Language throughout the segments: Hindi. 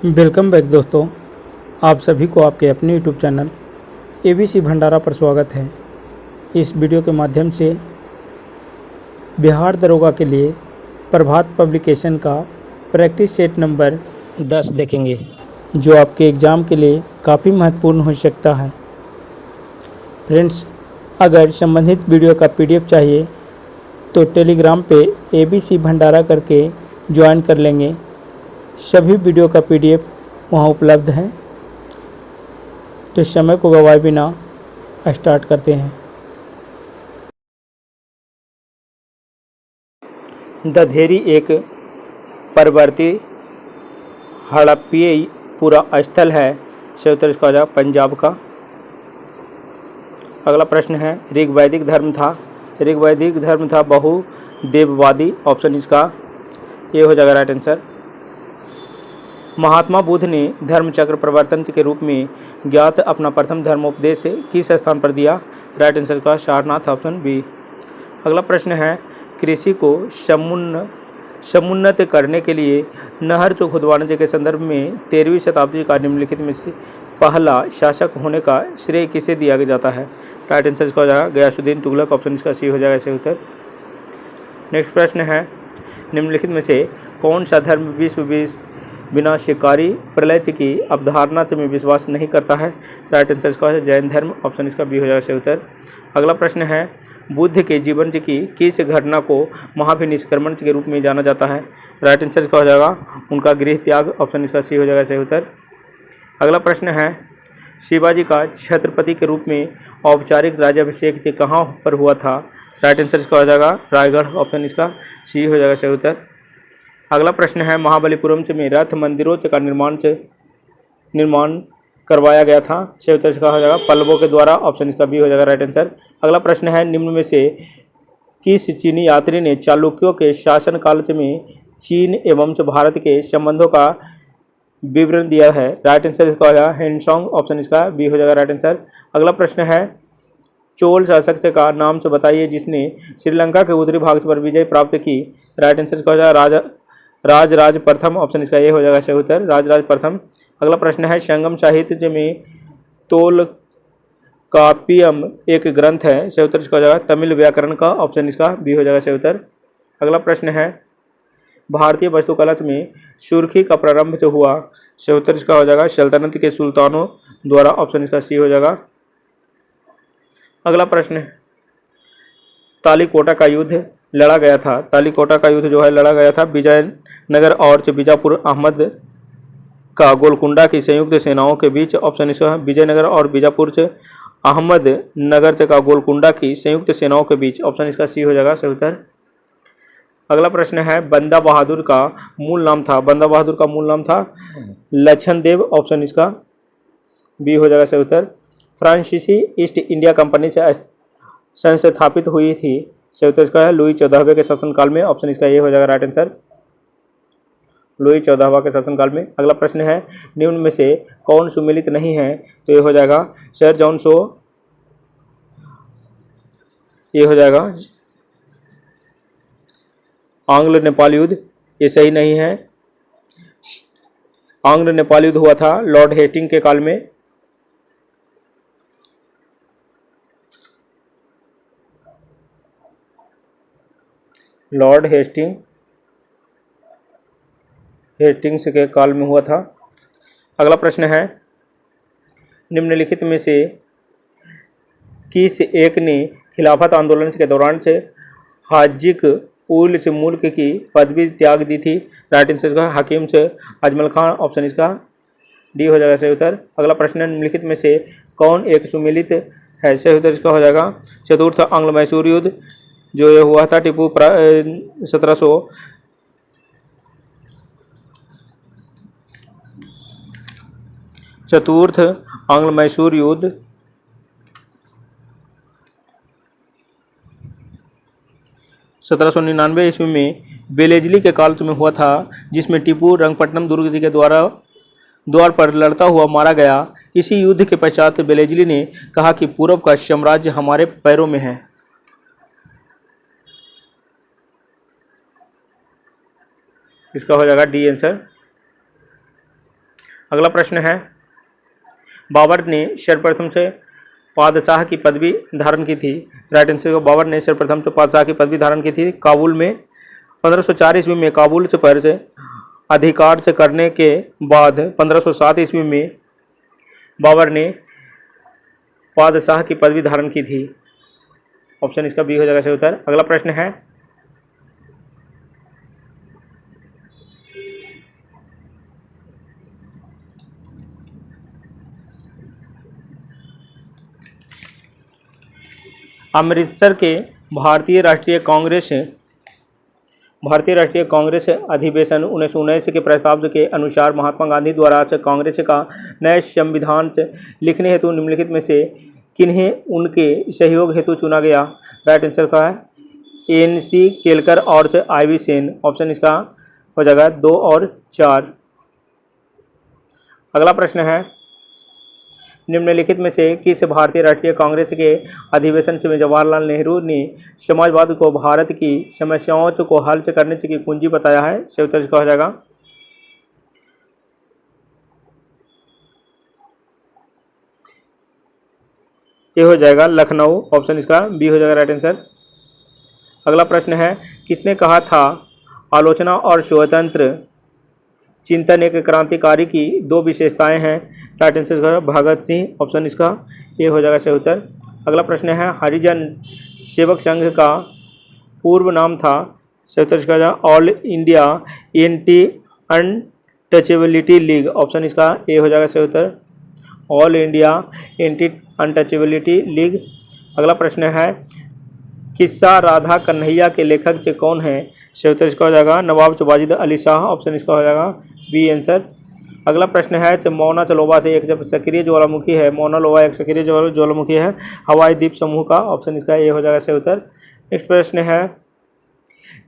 वेलकम बैक दोस्तों। आप सभी को आपके अपने यूट्यूब चैनल एबीसी भंडारा पर स्वागत है। इस वीडियो के माध्यम से बिहार दरोगा के लिए प्रभात पब्लिकेशन का प्रैक्टिस सेट नंबर 10 देखेंगे, जो आपके एग्ज़ाम के लिए काफ़ी महत्वपूर्ण हो सकता है। फ्रेंड्स, अगर संबंधित वीडियो का पीडीएफ चाहिए तो टेलीग्राम पे एबीसी भंडारा करके ज्वाइन कर लेंगे। सभी वीडियो का पीडीएफ वहाँ उपलब्ध है। तो समय को गवाए बिना स्टार्ट करते हैं। दधेरी एक परवर्ती हड़प्पीय पूरा स्थल है। सही उत्तर इसका हो जाएगा पंजाब का। अगला प्रश्न है, ऋग्वैदिक धर्म था बहुदेववादी। ऑप्शन इसका ये हो जाएगा राइट आंसर। महात्मा बुद्ध ने धर्मचक्र प्रवर्तन के रूप में ज्ञात अपना प्रथम धर्मोपदेश किस स्थान पर दिया? राइट आंसर का सारनाथ, ऑप्शन बी। अगला प्रश्न है, कृषि को समुन्नत करने के लिए नहर जो खुदवाने के संदर्भ में 13वीं शताब्दी का निम्नलिखित में से पहला शासक होने का श्रेय किसे दिया जाता है? राइट आंसर इसका हो जाएगा गयासुद्दीन तुगलक, ऑप्शन इसका सी हो जाएगा सही उत्तर। नेक्स्ट प्रश्न है, निम्नलिखित में से कौन सा धर्म विश्व विनाशकारी प्रलय की अवधारणा में विश्वास नहीं करता है? राइट आंसर इसका है जैन धर्म, ऑप्शन इसका बी हो जाएगा सही उत्तर। अगला प्रश्न है, बुद्ध के जीवन की किस घटना को महाभिनिष्क्रमण के रूप में जाना जाता है? राइट आंसर इसका हो जाएगा उनका गृह त्याग, ऑप्शन इसका सी हो जाएगा सही उत्तर। अगला प्रश्न है, शिवाजी का छत्रपति के रूप में औपचारिक राज्याभिषेक कहाँ पर हुआ था? राइट आंसर इसका हो जाएगा रायगढ़, ऑप्शन इसका सी हो जाएगा सही उत्तर। अगला प्रश्न है, महाबलीपुरम में रथ मंदिरों का निर्माण करवाया गया था? सही उत्तर इसका हो जाएगा पल्लवों के द्वारा, ऑप्शन इसका बी हो जाएगा राइट आंसर। अगला प्रश्न है, निम्न में से किस चीनी यात्री ने चालुक्यों के शासनकाल में चीन एवं भारत के संबंधों का विवरण दिया है? राइट आंसर इसका हो जाएगा हेनसोंग, ऑप्शन इसका बी हो जाएगा राइट आंसर। अगला प्रश्न है, चोल शासक का नाम से बताइए जिसने श्रीलंका के उत्तरी भाग पर विजय प्राप्त की? राइट आंसर इसका हो जाएगा राजराज प्रथम, ऑप्शन इसका ये हो जाएगा सही उत्तर राजराज प्रथम। अगला प्रश्न है, संगम साहित्य में तोलकाप्पियम एक ग्रंथ है? सही उत्तर इसका हो जाएगा तमिल व्याकरण का, ऑप्शन इसका बी हो जाएगा सही उत्तर। अगला प्रश्न है, भारतीय वास्तुकला में सुर्खी का प्रारंभ जो हुआ? सही उत्तर इसका हो जाएगा सल्तनत के सुल्तानों द्वारा, ऑप्शन इसका सी हो जाएगा। अगला प्रश्न है, तालीकोटा का युद्ध लड़ा गया था? तालीकोटा का युद्ध जो है लड़ा गया था विजयनगर और बीजापुर अहमद का गोलकुंडा की संयुक्त सेनाओं के बीच, ऑप्शन इसका विजयनगर और बीजापुर से अहमद नगर का गोलकुंडा की संयुक्त सेनाओं के बीच, ऑप्शन इसका सी हो जाएगा सही उत्तर। अगला प्रश्न है, बंदा बहादुर का मूल नाम था लक्षण देव, ऑप्शन इसका बी हो जाएगा सही उत्तर। फ्रांसीसी ईस्ट इंडिया कंपनी से संस्थापित हुई थी? सही उत्तर इसका है लुई 14वें के शासनकाल में, ऑप्शन इसका ये हो जाएगा राइट आंसर लुई 14वां के शासनकाल में। अगला प्रश्न है, निम्न में से कौन सुमेलित नहीं है? तो ये हो जाएगा सर जॉन शो, ये हो जाएगा आंग्ल नेपाल युद्ध, ये सही नहीं है। आंग्ल नेपाल युद्ध हुआ था लॉर्ड हेस्टिंग के काल में। लॉर्ड हेस्टिंग्स के काल में हुआ था। अगला प्रश्न है, निम्नलिखित में से किस एक ने खिलाफत आंदोलन के दौरान से हाजिक उल से मुल्क की पदवी त्याग दी थी? राइट आंसर इसका हकीम से अजमल खान, ऑप्शन इसका डी हो जाएगा सही उत्तर। अगला प्रश्न, निम्नलिखित में से कौन एक सुमेलित है? सही उत्तर इसका हो जाएगा चतुर्थ आंग्ल मैसूर युद्ध, जो ये हुआ था टीपू 1700 चतुर्थ आंग्ल मैसूर युद्ध 1799 ईस्वी में बेलेजली के काल में हुआ था, जिसमें टीपू रंगपट्टनम दुर्ग के द्वार पर लड़ता हुआ मारा गया। इसी युद्ध के पश्चात बेलेजली ने कहा कि पूर्व का साम्राज्य हमारे पैरों में है। इसका हो जाएगा डी आंसर। अगला प्रश्न है, बाबर ने सर्वप्रथम से पादशाह की पदवी धारण की थी। राइट आंसर, बाबर ने सर्वप्रथम से पादशाह की पदवी धारण की थी काबुल में 1504 ईस्वी में। काबुल से पर से अधिकार से करने के बाद 1507 ईस्वी में बाबर ने पादशाह की पदवी धारण की थी। ऑप्शन इसका बी हो जाएगा सही उत्तर। अगला प्रश्न है, अमृतसर के भारतीय राष्ट्रीय कांग्रेस अधिवेशन 1919 के प्रस्ताव के अनुसार महात्मा गांधी द्वारा कांग्रेस का नया संविधान लिखने हेतु निम्नलिखित में से किन्हें उनके सहयोग हेतु चुना गया। राइट आंसर का है एन.सी. केलकर और आई.वी. सेन। ऑप्शन इसका हो जाएगा 2 और 4। अगला प्रश्न है, निम्नलिखित में से किस भारतीय राष्ट्रीय कांग्रेस के अधिवेशन में जवाहरलाल नेहरू ने समाजवाद को भारत की समस्याओं को हल करने की कुंजी बताया है। सही उत्तर इसका हो जाएगा ये हो जाएगा लखनऊ। ऑप्शन इसका बी हो जाएगा राइट आंसर। अगला प्रश्न है, किसने कहा था आलोचना और स्वतंत्र चिंतन एक क्रांतिकारी की 2 विशेषताएं हैं। राइट आंसर इसका भगत सिंह। ऑप्शन इसका ये हो जाएगा सही उत्तर। अगला प्रश्न है, हरिजन सेवक संघ का पूर्व नाम था। सही उत्तर इसका all India anti untouchability league. Option इसका ए हो जाएगा सही उत्तर, all India anti untouchability league. अगला प्रश्न है, किस्सा राधा कन्हैया के लेखक कौन है। सही उत्तर इसका हो जाएगा नवाब वाजिद अली शाह। ऑप्शन इसका हो जाएगा बी आंसर। अगला प्रश्न है, मौना चलोबा से एक सक्रिय ज्वालामुखी है। मौना लोबा एक सक्रिय ज्वालामुखी है हवाई द्वीप समूह का। ऑप्शन इसका ए हो जाएगा सही उत्तर। नेक्स्ट प्रश्न है,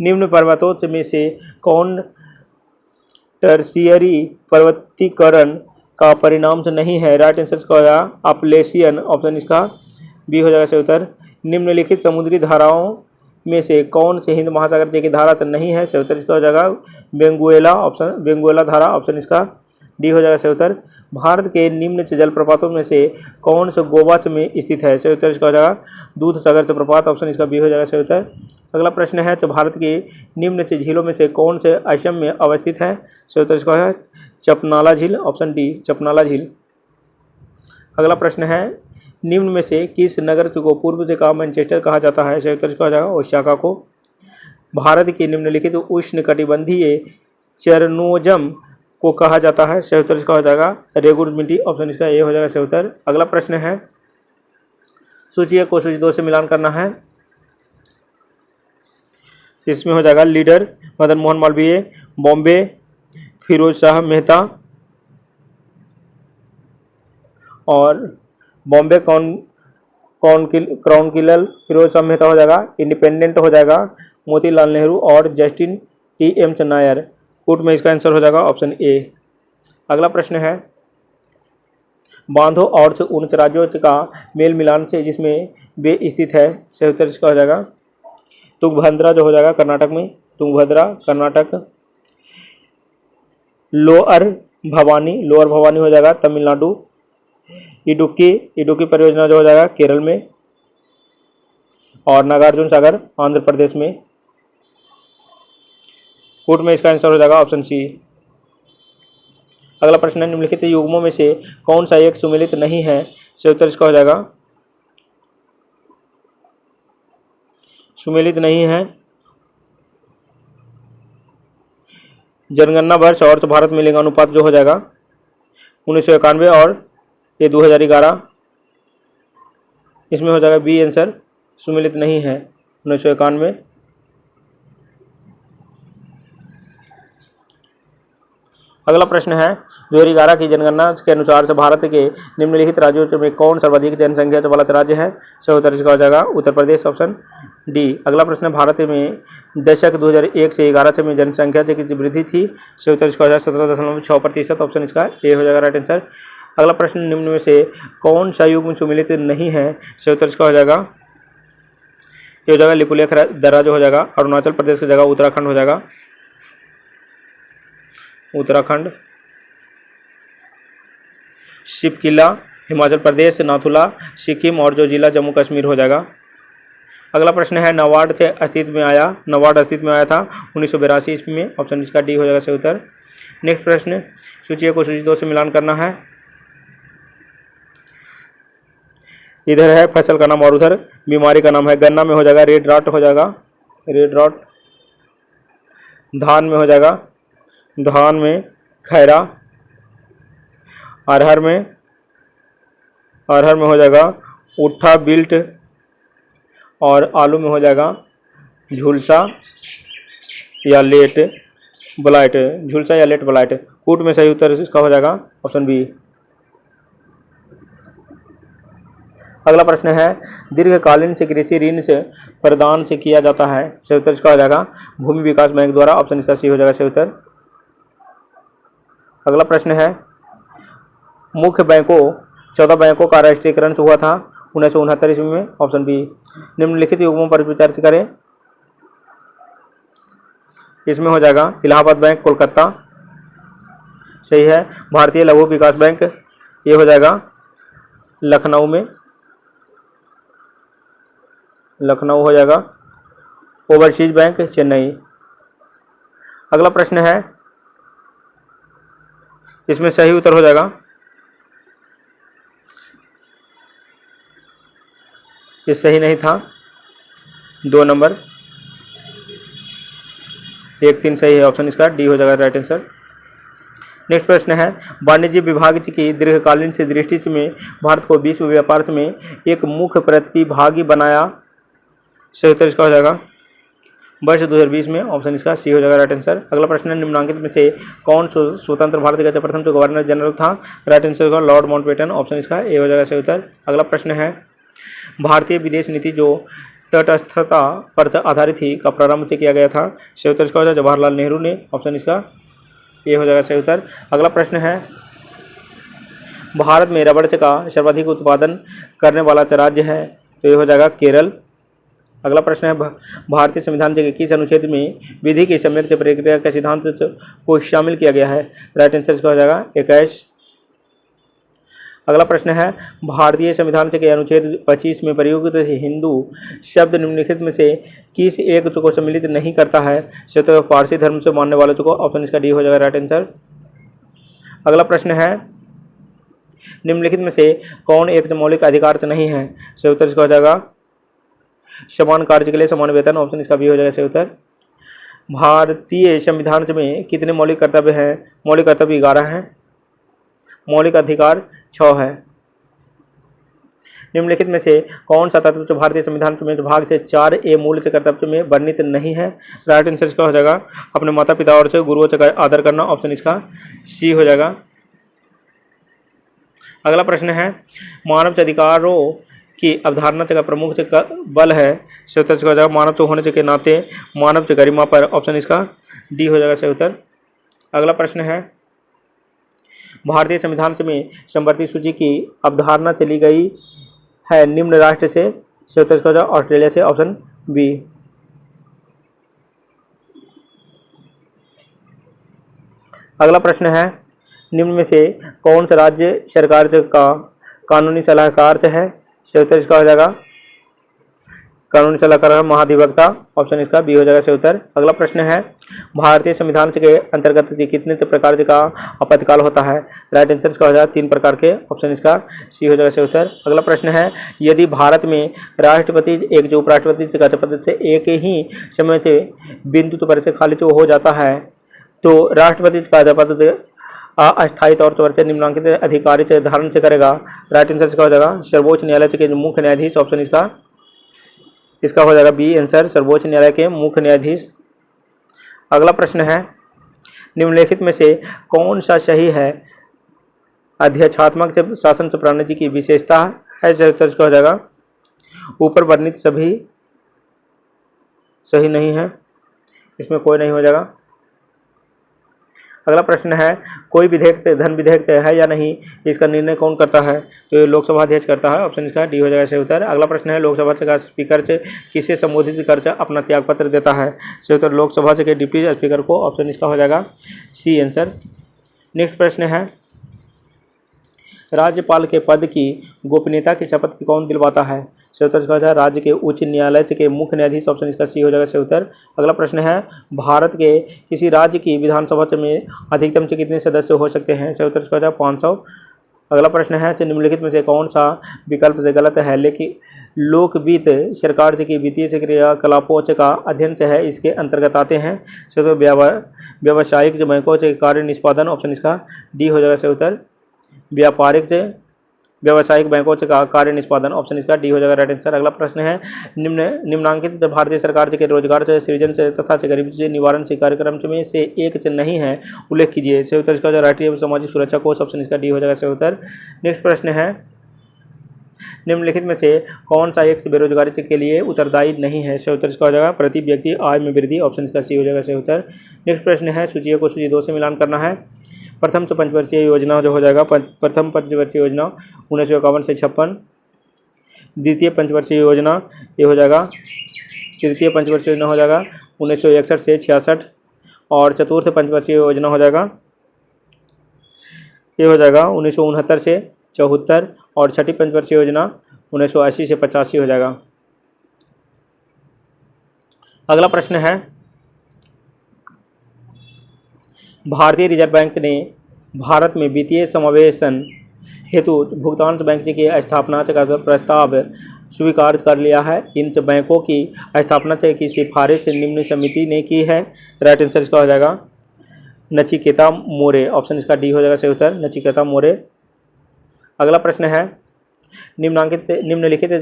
निम्न पर्वतों में से कौन टर्शियरी पर्वतीकरण का परिणाम से नहीं है। राइट आंसर इसका हो जाएगा अपलेशियन। ऑप्शन इसका बी हो जाएगा सही उत्तर। निम्नलिखित समुद्री धाराओं में से कौन से हिंद महासागर की धारा नहीं है। सही उत्तर इसका हो जाएगा वेंगुएला। ऑप्शन वेंगुएला धारा। ऑप्शन इसका डी हो जाएगा सही उत्तर। भारत के निम्न जलप्रपातों में से कौन से गोवा में स्थित है। सही उत्तर इसका हो जाएगा दूध सागर जलप्रपात। ऑप्शन इसका बी हो जाएगा सही उत्तर। अगला प्रश्न है, तो भारत के निम्न झीलों में से कौन से असम में अवस्थित है। सही उत्तर इसका है चपनाला झील। ऑप्शन डी चपनाला झील। अगला प्रश्न है, निम्न में से किस नगर को पूर्व का मैनचेस्टर कहा जाता है। सही उत्तर इसका हो जाएगा ओसाका को। भारत के निम्नलिखित उष्णकटिबंधीय चरनोजम को कहा जाता है। सही उत्तर इसका हो जाएगा रेगुड़ मिट्टी। ऑप्शन इसका ए हो जाएगा सही उत्तर। अगला प्रश्न है, सूची 1 को सूची 2 से मिलान करना है। इसमें हो जाएगा लीडर मदन मोहन मालवीय, बॉम्बे फिरोज शाह मेहता और बॉम्बे क्राउन किलर फिरोज शाह मेहता हो जाएगा। इंडिपेंडेंट हो जाएगा मोतीलाल नेहरू और जस्टिन टी.एम. नायर। कोर्ट में इसका आंसर हो जाएगा ऑप्शन ए। अगला प्रश्न है, बांधों और उन राज्यों का मेल मिलान से जिसमें वे स्थित है। सही उत्तर इसका हो जाएगा तुंगभद्रा जो हो जाएगा कर्नाटक में। तुंगभद्रा कर्नाटक। लोअर भवानी हो जाएगा तमिलनाडु। इडुक्की परियोजना जो हो जाएगा केरल में और नागार्जुन सागर आंध्र प्रदेश में। कोर्ट में इसका आंसर हो जाएगा ऑप्शन सी। अगला प्रश्न है, निम्नलिखित युग्मों में से कौन सा एक सुमेलित नहीं है। सही उत्तर इसका हो जाएगा सुमेलित नहीं है जनगणना वर्ष और भारत में लिंगानुपात जो हो जाएगा 1991 और ये 2011। इसमें हो जाएगा बी आंसर सुमेलित नहीं है 1991। अगला प्रश्न है, 2011 की जनगणना के अनुसार से भारत के निम्नलिखित राज्यों में कौन सर्वाधिक जनसंख्या वाला राज्य है। सही उत्तर इसका हो जाएगा उत्तर प्रदेश। Option D. अगला प्रश्न है, भारत में दशक 2001 से 11 में जनसंख्या की वृद्धि थी। सही उत्तर इसका हो जाएगा 17.6%। ऑप्शन इसका ए हो जाएगा राइट आंसर। अगला प्रश्न, निम्न में से कौन सा युग्म सुमेलित नहीं है। सही उत्तर इसका हो जाएगा ये हो जाएगा लिपुलेख दर्रा जो हो जाएगा अरुणाचल प्रदेश की जगह उत्तराखंड हो जाएगा उत्तराखंड। शिपकिला हिमाचल प्रदेश, नाथुला सिक्किम और जोजिला जम्मू कश्मीर हो जाएगा। अगला प्रश्न है नाबार्ड से अस्तित्व में आया, नाबार्ड अस्तित्व में आया था 1982 ईस्वी में, ऑप्शन इसका डी हो जाएगा सही उत्तर। नेक्स्ट प्रश्न, सूची को सूची 2 से मिलान करना है। इधर है फसल का नाम और उधर बीमारी का नाम है। गन्ना में हो जाएगा रेड रॉट हो जाएगा, रेड रॉट। धान में हो जाएगा, धान में खैरा। अरहर में हो जाएगा उट्ठा बिल्ट। और आलू में हो जाएगा झुलसा या लेट ब्लाइट, झुलसा या लेट ब्लाइट। कूट में सही उत्तर इसका हो जाएगा ऑप्शन बी। अगला प्रश्न है दीर्घकालीन से कृषि ऋण से प्रदान से किया जाता है, सही उत्तर इसका हो जाएगा भूमि विकास बैंक द्वारा, ऑप्शन इसका सी हो जाएगा सही उत्तर। अगला प्रश्न है मुख्य बैंकों 14 बैंकों का राष्ट्रीयकरण हुआ था 1969 ईस्वी में, ऑप्शन बी। निम्नलिखित युग्मों पर विचार करें। इसमें हो जाएगा इलाहाबाद बैंक कोलकाता, सही है। भारतीय लघु विकास बैंक ये हो जाएगा लखनऊ में, लखनऊ हो जाएगा। Overseas bank Chennai. अगला प्रश्न है इसमें सही उत्तर हो जाएगा, ये सही नहीं था, 2 नंबर 1 3 सही है, ऑप्शन इसका डी हो जाएगा राइट आंसर। नेक्स्ट प्रश्न है वाणिज्य विभाग की दीर्घकालीन से दृष्टि में भारत को विश्व व्यापार में एक मुख्य प्रतिभागी बनाया, सही उत्तर इसका हो जाएगा वर्ष 2020 में, ऑप्शन इसका सी हो जाएगा राइट आंसर। अगला प्रश्न है निम्नांकित में से कौन स्वतंत्र भारत का प्रथम जो गवर्नर जनरल था, राइट आंसर का लॉर्ड माउंटबेटन, ऑप्शन इसका ए हो जाएगा सही उत्तर। अगला प्रश्न है भारतीय विदेश नीति जो तटस्थता पर आधारित थी का प्रारंभ किया गया था, सही उत्तर इसका हो जाएगा जवाहरलाल नेहरू ने, ऑप्शन इसका ए हो जाएगा सही उत्तर। अगला प्रश्न है भारत में रबड़ का सर्वाधिक उत्पादन करने वाला राज्य है, तो ये हो जाएगा केरल। अगला प्रश्न है भारतीय संविधान के किस अनुच्छेद में विधि की सम्यक प्रक्रिया के सिद्धांत को शामिल किया गया है, राइट आंसर इसका हो जाएगा 21। अगला प्रश्न है भारतीय संविधान के अनुच्छेद 25 में प्रयुक्त हिंदू शब्द निम्नलिखित में से किस एक को सम्मिलित नहीं करता है, तो पारसी धर्म से मानने वालों को, ऑप्शन इसका डी हो जाएगा राइट आंसर। अगला प्रश्न है निम्नलिखित में से कौन एक मौलिक अधिकार नहीं है, सही उत्तर इसका हो जाएगा समान कार्य के लिए समान वेतन, ऑप्शन इसका भी हो जाएगा सही उत्तर। भारतीय संविधान में कितने मौलिक कर्तव्य हैं, मौलिक कर्तव्य 11 हैं, मौलिक अधिकार 6 है। निम्नलिखित में से कौन सा तत्व भारतीय संविधान में भाग से 4A मूल से कर्तव्य में वर्णित नहीं है, राइट आंसर इसका हो जाएगा अपने माता पिता और से गुरुओं से आदर करना, ऑप्शन इसका सी हो जाएगा। अगला प्रश्न है मानव अधिकारों की अवधारणा का प्रमुख बल है, सही उत्तर इसका हो जाएगा मानव होने के नाते मानव गरिमा पर, ऑप्शन इसका डी हो जाएगा सही उत्तर। अगला प्रश्न है भारतीय संविधान में समवर्ती सूची की अवधारणा चली गई है निम्न राष्ट्र से, सही उत्तर इसका हो जाएगा ऑस्ट्रेलिया से, ऑप्शन बी। अगला प्रश्न है निम्न में से कौन सा राज्य सरकार का कानूनी सलाहकार है, सही उत्तर इसका हो जाएगा कानूनी सलाहकार महाधिवक्ता, ऑप्शन इसका बी हो जाएगा सही उत्तर। अगला प्रश्न है भारतीय संविधान के अंतर्गत कितने प्रकार का आपातकाल होता है, राइट आंसर इसका हो जाएगा 3 प्रकार के, ऑप्शन इसका सी हो जाएगा सही उत्तर। अगला प्रश्न है यदि भारत में राष्ट्रपति एक जो उपराष्ट्रपति का पद से एक ही समय से बिंदु पर से खाली हो जाता है, तो राष्ट्रपति का पद अस्थायी तौर पर से निम्नांकित अधिकारी से धारण से करेगा, राइट आंसर इसका हो जाएगा सर्वोच्च न्यायालय के मुख्य न्यायाधीश, ऑप्शन इसका हो जाएगा बी आंसर सर्वोच्च न्यायालय के मुख्य न्यायाधीश। अगला प्रश्न है निम्नलिखित में से कौन सा सही है अध्यक्षात्मक शासन प्रणाली की विशेषता है, इसका हो जाएगा ऊपर वर्णित सभी सही नहीं है, इसमें कोई नहीं हो जाएगा। अगला प्रश्न है कोई विधेयक धन विधेयक है या नहीं, इसका निर्णय कौन करता है, तो ये लोकसभा अध्यक्ष करता है, ऑप्शन इसका डी हो जाएगा सही उत्तर। अगला प्रश्न है लोकसभा का स्पीकर से किसे संबोधित कर अपना त्यागपत्र देता है, सही उत्तर लोकसभा के डिप्टी स्पीकर को, ऑप्शन इसका हो जाएगा सी आंसर। नेक्स्ट प्रश्न है राज्यपाल के पद की गोपनीयता की शपथ कौन दिलवाता है? सही उत्तर इसका हो जाएगा राज्य के उच्च न्यायालय के मुख्य न्यायाधीश। ऑप्शन इसका सी हो जाएगा सही उत्तर। अगला प्रश्न है भारत के किसी राज्य की विधानसभा में अधिकतम से कितने सदस्य हो सकते हैं? सही उत्तर इसका हो जाएगा 500। अगला प्रश्न है निम्नलिखित में से कौन सा विकल्प से गलत है? लेकिन लोक वित्त सरकार की वित्तीय क्रियाकलापों का अध्ययन है, इसके अंतर्गत आते हैं। सही उत्तर व्यावसायिक बैंकों से कार्य निष्पादन। ऑप्शन इसका डी हो जाएगा सही उत्तर। व्यावसायिक बैंकों से कार्य निष्पादन। ऑप्शन इसका डी हो जाएगा राइट आंसर। अगला प्रश्न है निम्नांकित भारतीय सरकार के रोजगार से सृजन से तथा गरीबी से निवारण से कार्यक्रम में से एक से नहीं है, उल्लेख कीजिए। सही उत्तर इसका राष्ट्रीय सामाजिक सुरक्षा कोष। ऑप्शन इसका डी हो जाएगा सही उत्तर। नेक्स्ट प्रश्न है निम्नलिखित में से कौन सा एक बेरोजगारी के लिए उत्तरदायी नहीं है? सही उत्तर इसका हो जाएगा प्रति व्यक्ति आय में वृद्धि। ऑप्शन इसका सी हो जाएगा सही उत्तर। नेक्स्ट प्रश्न है सूची को सूची 2 से मिलान करना है। प्रथम से पंचवर्षीय योजना जो हो जाएगा प्रथम पंचवर्षीय योजना 1951 से 56, द्वितीय पंचवर्षीय योजना ये हो जाएगा, तृतीय पंचवर्षीय योजना हो जाएगा 1961 से 66 और चतुर्थ पंचवर्षीय योजना हो जाएगा ये हो जाएगा 1969 से 74 और छठी पंचवर्षीय योजना 1980 से 85 हो जाएगा। अगला प्रश्न है भारतीय रिजर्व बैंक ने भारत में वित्तीय समावेशन हेतु भुगतान बैंक की स्थापना का प्रस्ताव स्वीकार कर लिया है। इन बैंकों की स्थापना की सिफारिश निम्न समिति ने की है। राइट आंसर इसका हो जाएगा नचिकेता मोरे। ऑप्शन इसका डी हो जाएगा सही उत्तर नचिकेता मोरे। अगला प्रश्न है निम्नलिखित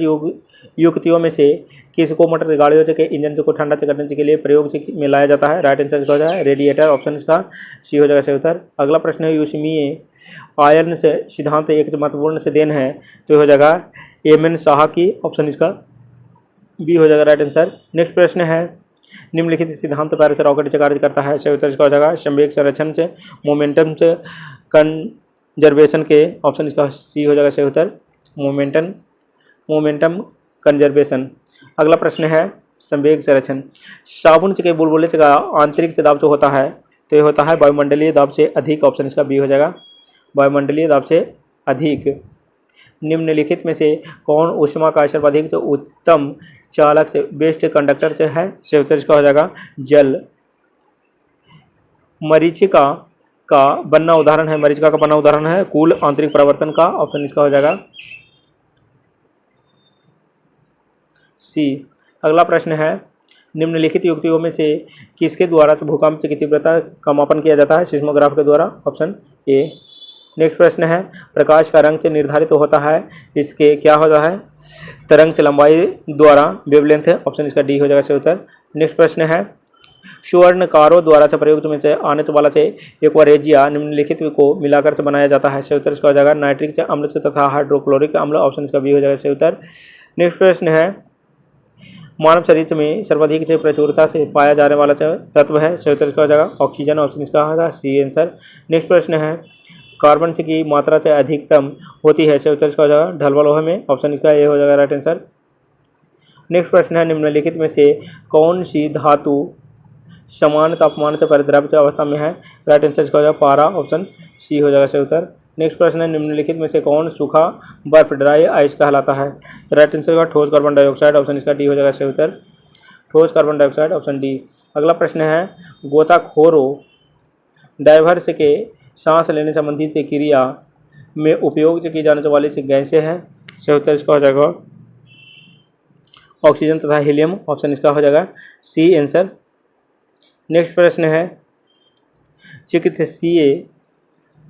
युक्तियों में से किसको मोटर गाड़ियों के इंजन को ठंडा करने के लिए प्रयोग में लाया जाता है? राइट आंसर इसका हो जाएगा रेडिएटर। ऑप्शन इसका सी हो जाएगा सही उत्तर। अगला प्रश्न है यूसमीय आयन से सिद्धांत एक महत्वपूर्ण से देन है, तो हो जाएगा एम.एन. शाह की। ऑप्शन इसका बी हो जाएगा राइट आंसर। नेक्स्ट प्रश्न है निम्नलिखित सिद्धांत पैर से रॉकेट से कार्य करता है? सही उत्तर इसका हो जाएगा संवेग संरक्षण से मोमेंटम से कंजर्वेशन के। ऑप्शन इसका सी हो जाएगा सही उत्तर मोमेंटम कंजर्वेशन। अगला प्रश्न है संवेग संरक्षण साबुन के बुलबुले का आंतरिक दाब जो होता है तो ये होता है वायुमंडलीय दाब से अधिक। ऑप्शन इसका बी हो जाएगा वायुमंडलीय दाब से अधिक। निम्नलिखित में से कौन ऊष्मा का सर्वाधिक तो उत्तम चालक से बेस्ट कंडक्टर से है? सही उत्तर इसका हो जाएगा जल। मरीचिका का बनना उदाहरण है, मरीचिका का बनना उदाहरण है कुल आंतरिक परावर्तन का। ऑप्शन इसका हो जाएगा सी। अगला प्रश्न है निम्नलिखित युक्तियों में से किसके द्वारा भूकंप की तीव्रता का मापन किया जाता है? सिस्मोग्राफ के द्वारा। Option A. नेक्स्ट प्रश्न है प्रकाश का रंग से निर्धारित होता है, इसके क्या होता है? तरंग लंबाई द्वारा वेवलेंथ है। ऑप्शन इसका डी हो जाएगा सही उत्तर। नेक्स्ट प्रश्न है स्वर्णकारों द्वारा से प्रयुक्त में से आने वाला से एक्वारेजिया निम्नलिखित को मिलाकर से बनाया जाता है? सही उत्तर इसका हो जाएगा नाइट्रिक अम्ल से तथा हाइड्रोक्लोरिक अम्ल। ऑप्शन इसका बी हो जाएगा सही उत्तर। नेक्स्ट प्रश्न है मानव शरीर में सर्वाधिक से प्रचुरता से पाया जाने वाला तत्व है? सही उत्तर इसका हो जाएगा ऑक्सीजन। ऑप्शन इसका होगा सी आंसर। नेक्स्ट प्रश्न है कार्बन की मात्रा से अधिकतम होती है? सही उत्तर इसका हो जाएगा ढलवा लोहे में। ऑप्शन इसका ए हो जाएगा राइट आंसर। नेक्स्ट प्रश्न है निम्नलिखित में से कौन सी धातु समान तापमान से परिद्रवित अवस्था में है? राइट आंसर इसका हो जाएगा पारा। ऑप्शन सी हो जाएगा सही उत्तर। नेक्स्ट प्रश्न है निम्नलिखित में से कौन सूखा बर्फ ड्राई आइस कहलाता है? राइट आंसर का ठोस कार्बन डाइऑक्साइड। ऑप्शन इसका डी हो जाएगा सही उत्तर ठोस कार्बन डाइऑक्साइड। Option D. अगला प्रश्न है गोताखोरों डाइवर्स के सांस लेने संबंधित क्रिया में उपयोग की जाने वाली गैसें हैं? सही उत्तर इसका हो जाएगा ऑक्सीजन तथा हीलियम। ऑप्शन इसका हो जाएगा सी आंसर। नेक्स्ट प्रश्न है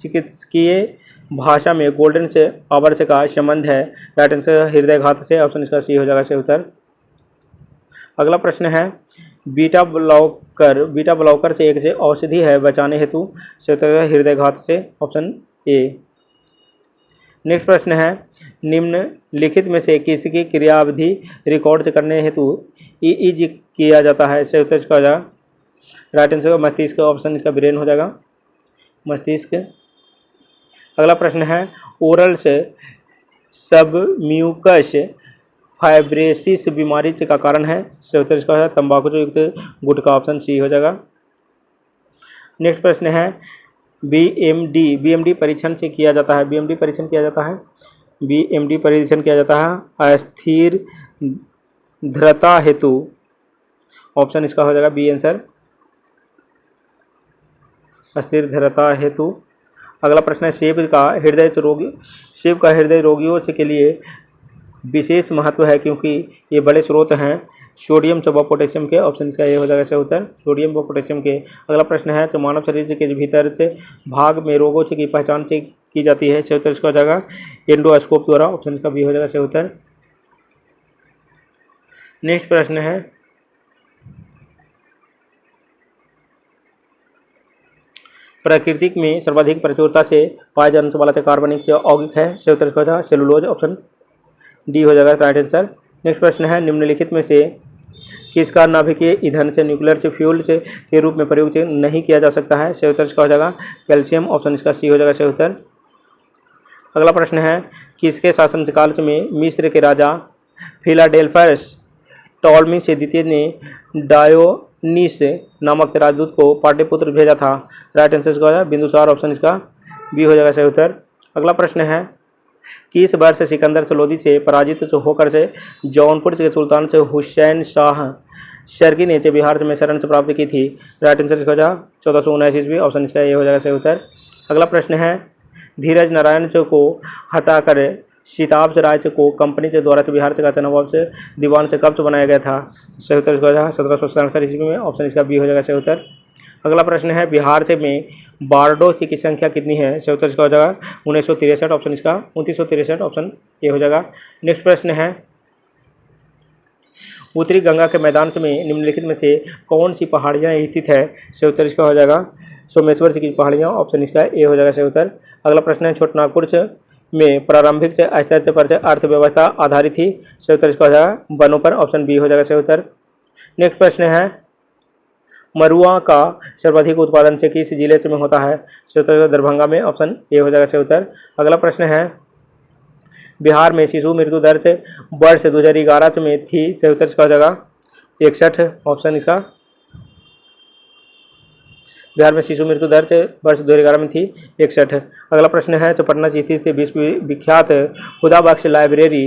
चिकित्सकीय भाषा में गोल्डन से आवर्स का संबंध है? राइट आंसर हृदयघात से। ऑप्शन इसका सी हो जाएगा सही उत्तर। अगला प्रश्न है बीटा ब्लॉकर से एक से औषधि है बचाने हेतु? सही उत्तर हृदयघात से। Option A. नेक्स्ट प्रश्न है निम्नलिखित में से किसकी क्रियाविधि रिकॉर्ड करने हेतु ईईजी किया जाता है? सही उत्तर इसका हो जाएगा राइट आंसर मस्तिष्क। ऑप्शन इसका ब्रेन हो जाएगा मस्तिष्क। अगला प्रश्न है ओरल सबम्यूकस फाइब्रोसिस बीमारी का कारण है? सही उत्तर इसका है तंबाकू युक्त गुटखा। ऑप्शन सी हो जाएगा। नेक्स्ट प्रश्न है बीएमडी परीक्षण से किया जाता है, बीएमडी परीक्षण किया जाता है, बीएमडी परीक्षण किया जाता है अस्थिर दृढ़ता हेतु। ऑप्शन इसका हो जाएगा बी आंसर, अस्थिर दृढ़ता हेतु। अगला प्रश्न है सेब का हृदय रोगियों से के लिए विशेष महत्व है क्योंकि ये बड़े स्रोत हैं सोडियम व पोटेशियम के। ऑप्शन इसका ये हो जाएगा सही उत्तर, सोडियम व पोटेशियम के। अगला प्रश्न है तो मानव शरीर के भीतर से भाग में रोगों की पहचान से की जाती है, सही उत्तर इसका हो जाएगा एंडोस्कोप द्वारा। ऑप्शन इसका बी हो जाएगा सही उत्तर। नेक्स्ट प्रश्न है प्रकृति में सर्वाधिक प्रचुरता से पाए जाने वाला कार्बनिक यौगिक है, सही उत्तर इसका हो जाएगा सेलुलोज। ऑप्शन डी हो जाएगा राइट आंसर। नेक्स्ट प्रश्न है निम्नलिखित में से किसका नाभिकीय ईंधन से न्यूक्लियर फ्यूल से के रूप में प्रयोग नहीं किया जा सकता है, सही उत्तर इसका हो जाएगा कैल्शियम। ऑप्शन इसका सी हो जाएगा सही उत्तर। अगला प्रश्न है किसके शासनकाल में मिस्र के राजा फिलाडेल्फस टॉलमी द्वितीय ने डायोनिस नामक राजदूत को पाटलिपुत्र भेजा था, राइट आंसर इसका हो जाएगा बिंदुसार। ऑप्शन इसका बी हो जाएगा सही उत्तर। अगला प्रश्न है किस वर्ष सिकंदर लोदी से पराजित होकर से जौनपुर के सुल्तान से हुसैन शाह शर्की ने बिहार में शरण से प्राप्त की थी, राइट आंसर इसका हो जाएगा 1479 ईस्वी। ऑप्शन इसका ये हो जाएगा सही उत्तर। अगला प्रश्न है धीरज नारायण को हटाकर सिताब राय को कंपनी के द्वारा बिहार का नवाब से दीवान से कब बनाया गया था, सही उत्तर इसका हो जाएगा 1767 ईस्वी में। ऑप्शन इसका बी हो जाएगा सही उत्तर। अगला प्रश्न है बिहार से में बारडो की संख्या कितनी है, सही उत्तर इसका हो जाएगा 1963। ऑप्शन इसका 2963। ऑप्शन ये हो जाएगा। नेक्स्ट प्रश्न है उत्तरी गंगा के मैदान में निम्नलिखित में से कौन सी पहाड़ियाँ स्थित है, सही उत्तर इसका हो जाएगा सोमेश्वर की पहाड़ियाँ। ऑप्शन इसका ए हो जाएगा सही उत्तर। अगला प्रश्न है छोटनागपुर में प्रारंभिक से स्तर पर अर्थव्यवस्था आधारित थी, सही उत्तर इसका हो जाएगा वनों पर। ऑप्शन बी हो जाएगा सही उत्तर। नेक्स्ट प्रश्न है मरुआ का सर्वाधिक उत्पादन से किस जिले में होता है, सही उत्तर दरभंगा में। ऑप्शन ए हो जाएगा सही उत्तर। अगला प्रश्न है बिहार में शिशु मृत्यु दर से वर्ष 2011 में थी, सही उत्तर इसका हो जाएगा 61। ऑप्शन इसका बिहार में शिशु मृत्यु दर से वर्ष 2011 में थी 61। अगला प्रश्न है तो पटना की स्थित विश्व विख्यात खुदा बख्श लाइब्रेरी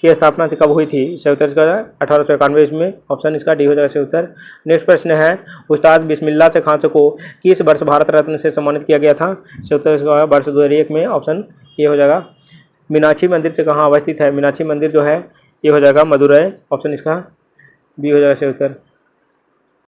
की स्थापना कब हुई थी, सही उत्तर इसका 1891 में। ऑप्शन इसका डी हो जाएगा सही उत्तर। नेक्स्ट प्रश्न है उस्ताद बिस्मिल्लाह खान को किस वर्ष भारत रत्न से सम्मानित किया गया था, सही उत्तर इसका वर्ष 2001 में। ऑप्शन ए हो जाएगा। मीनाक्षी मंदिर से कहाँ अवस्थित है, मीनाक्षी मंदिर जो है ये हो जाएगा मदुरै। ऑप्शन इसका बी हो जाएगा सही उत्तर।